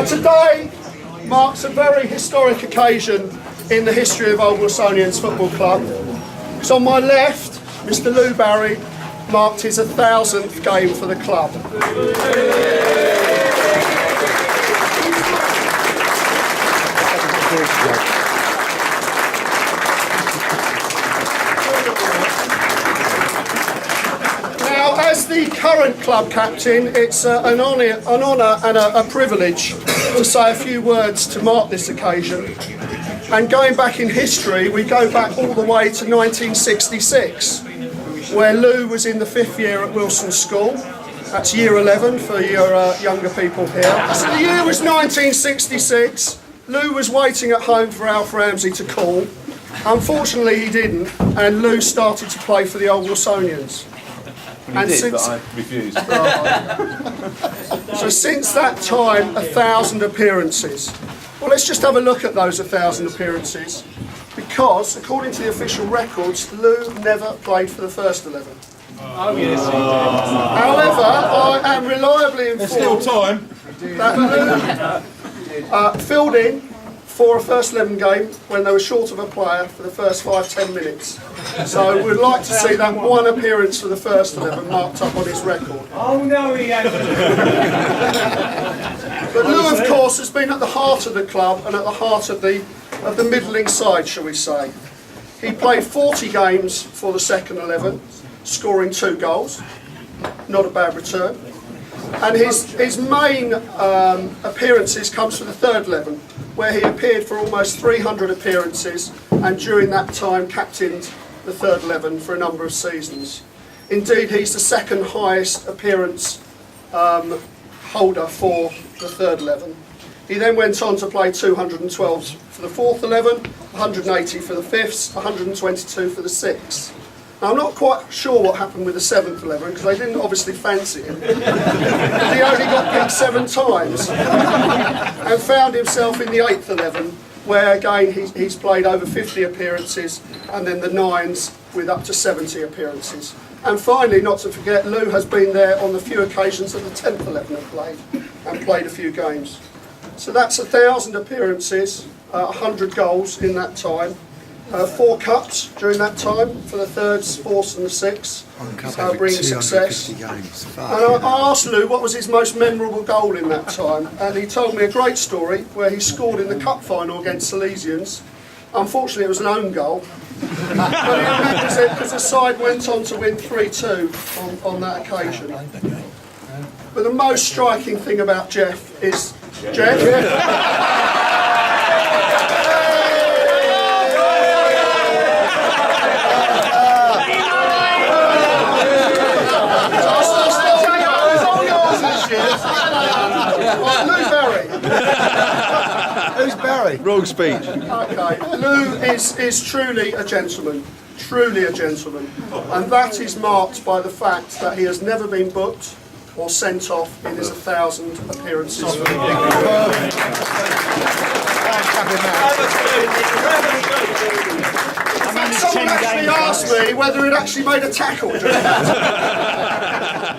Today marks a very historic occasion in the history of Old Wilsonians Football Club. So on my left, Mr. Lou Barry marked his 1,000th game for the club. Now, as the current club captain, it's an honour and a privilege to say a few words to mark this occasion. And going back in history, we go back all the way to 1966, where Lou was in the 5th year at Wilson School. That's year 11 for your younger people here. So the year was 1966. Lou was waiting at home for Alf Ramsey to call. Unfortunately, he didn't, and Lou started to play for the Old Wilsonians. And did, but I refused. So since that time, 1,000 appearances. Well, let's just have a look at those 1,000 appearances, because according to the official records, Lou never played for the first 11. Oh yes, he did. However, I am reliably informed There's still time. that Lou filled in for a first 11 game when they were short of a player for the first 5-10 minutes. So we'd like to see that one appearance for the first 11 marked up on his record. Oh no, he hasn't. But Lou, of course, has been at the heart of the club and at the heart of the middling side, shall we say. He played 40 games for the second 11, scoring 2 goals. Not a bad return. And his main appearances comes for the third 11, where he appeared for almost 300 appearances and during that time captained the third 11 for a number of seasons. Indeed, he's the second highest appearance holder for the third 11. He then went on to play 212 for the fourth 11, 180 for the fifths, 122 for the sixths. Now, I'm not quite sure what happened with the 7th 11 because they didn't obviously fancy him. He only got picked 7 times and found himself in the 8th 11, where again he's played over 50 appearances, and then the 9s with up to 70 appearances. And finally, not to forget, Lou has been there on the few occasions that the 10th 11 have played and played a few games. So that's 1,000 appearances, 100 goals in that time. 4 cups during that time for the thirds, fourths and the sixths, bringing success. And I asked Lou what was his most memorable goal in that time, and he told me a great story where he scored in the cup final against Silesians. Unfortunately, it was an own goal, but he remembers it because the side went on to win 3-2 on that occasion. But the most striking thing about Jeff is... Jeff? Lou Barry. Who's Barry? Wrong speech. Okay, Lou is truly a gentleman, and that is marked by the fact that he has never been booked or sent off in his 1,000 appearances for the club. Someone actually asked me whether he'd actually made a tackle during that.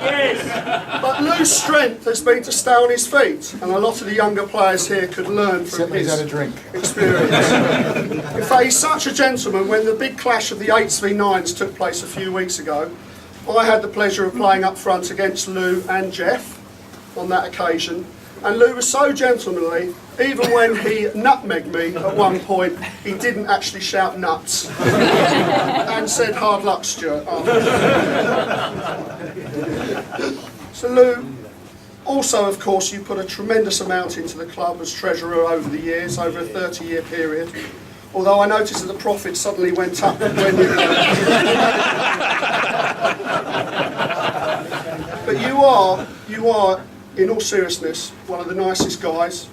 Yes. But Lou's strength has been to stay on his feet, and a lot of the younger players here could learn from his experience. In fact, he's such a gentleman. When the big clash of the 8s v 9s took place a few weeks ago, I had the pleasure of playing up front against Lou and Jeff on that occasion. And Lou was so gentlemanly, even when he nutmegged me at one point, he didn't actually shout nuts and said, "Hard luck, Stuart." So Lou, also of course you put a tremendous amount into the club as treasurer over the years, over a 30-year period. Although I noticed that the profit suddenly went up when you... But you are, in all seriousness, one of the nicest guys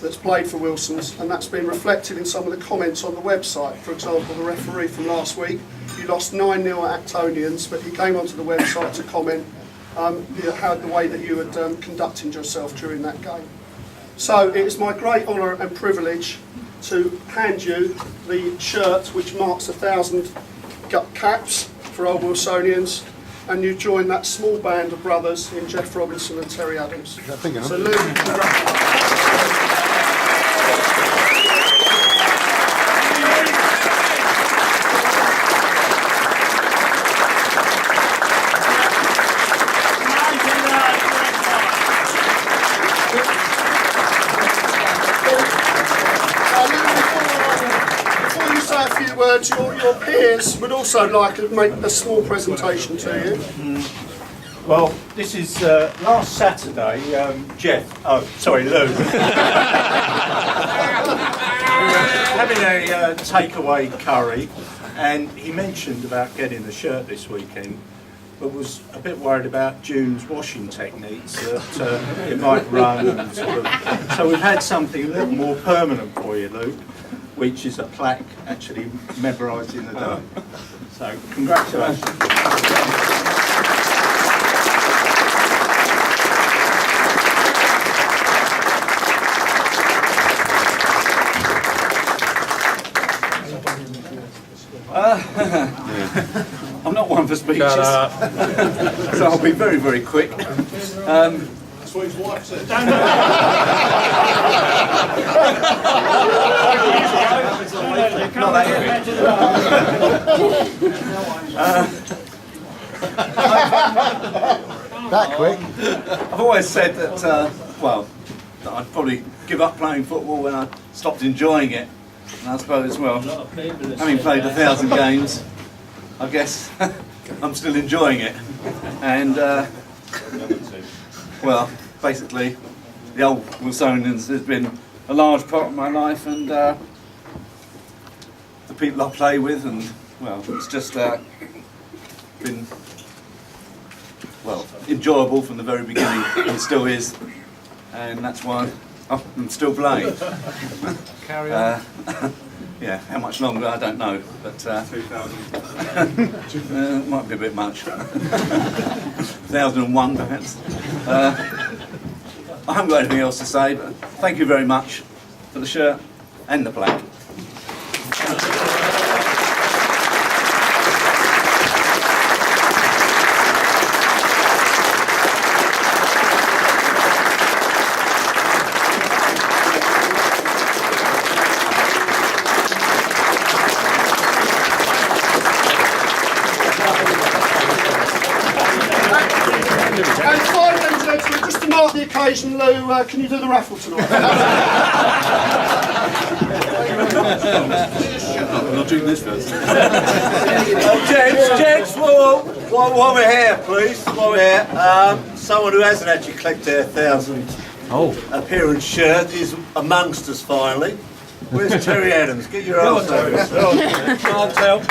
that's played for Wilson's, and that's been reflected in some of the comments on the website. For example, the referee from last week, you lost 9-0 at Actonians, but he came onto the website to comment how the way that you had conducted yourself during that game. So it is my great honour and privilege to hand you the shirt which marks 1,000 caps for Old Wilsonians. and you join that small band of brothers in Jeff Robinson and Terry Adams. Is that big enough? So Lou, congratulations. Before you say a few words, your peers would also like to make a small presentation to you. Well, this is last Saturday, Jeff, oh, sorry, Lou. Having a takeaway curry, and he mentioned about getting the shirt this weekend, but was a bit worried about June's washing techniques, that it might run and sort of. So we've had something a little more permanent for you, Luke, which is a plaque actually memorised in the dough. So, congratulations. I'm not one for speeches, so I'll be very, very quick. That's what his wife said. Not that That quick? I've always said that, that I'd probably give up playing football when I stopped enjoying it. And I suppose, well, having played 1,000 games, I guess I'm still enjoying it. And, well, basically, the old Wilsonians has been a large part of my life, and the people I play with, and, well, it's just been, well, enjoyable from the very beginning. It still is, and that's why I'm still playing. Carry on. Yeah, how much longer I don't know, but 2000 might be a bit much. 2001 perhaps. I haven't got anything else to say, but thank you very much for the shirt and the plaque. And finally, gentlemen, just to mark the occasion, Lou, can you do the raffle tonight? I'll do this first. Gents, while we're here, please, while we're here, someone who hasn't actually collected their 1,000 appearance shirt is amongst us finally. Where's Terry Adams? Get your arse over. Can't tell.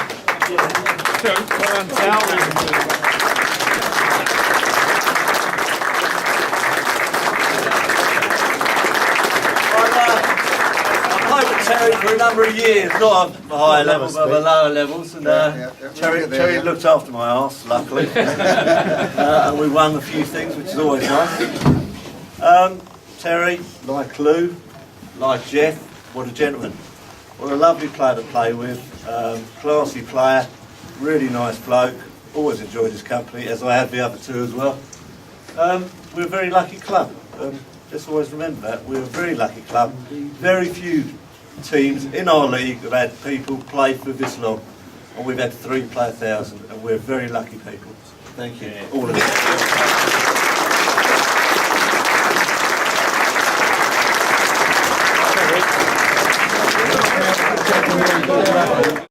Terry for a number of years, not at a higher level but at the lower levels, and Terry looked after my arse, luckily. And we won a few things, which is always nice. Terry, like Lou, like Jeff, what a gentleman. What a lovely player to play with, classy player, really nice bloke, always enjoyed his company, as I have the other two as well. We're a very lucky club. Just always remember that, we're a very lucky club. Very few teams in our league have had people play for this long, and we've had 3 play 1,000, and we're very lucky people. Thank you, all of you.